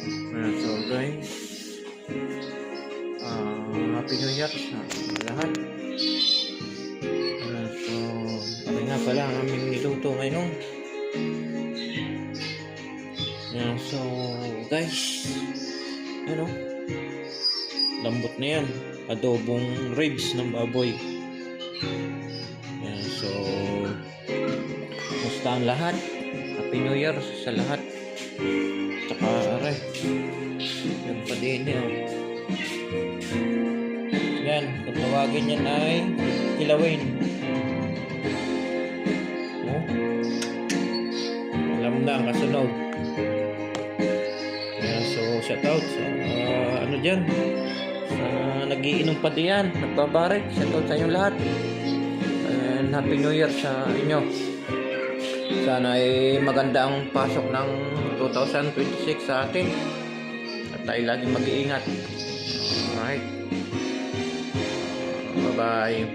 So guys, Happy New Year sa lahat. So, ano nga pala ang aming niluto ngayon. So guys, ano, lambot na yan. Adobong ribs ng baboy. So, musta ang lahat? Happy New Year sa lahat. Tsaka aray, yung pa din yan. Yan, kung tawagin yan ay kilawin. Alam na ang kasunod. Yan, so shout out sa ano dyan, sa nagiinom pa diyan, nagbabarek. Shout out sa inyo lahat. And Happy New Year sa inyo. Sana ay maganda ang pasok ng 2026 sa atin. At tayo laging mag-iingat. Alright. Bye-bye.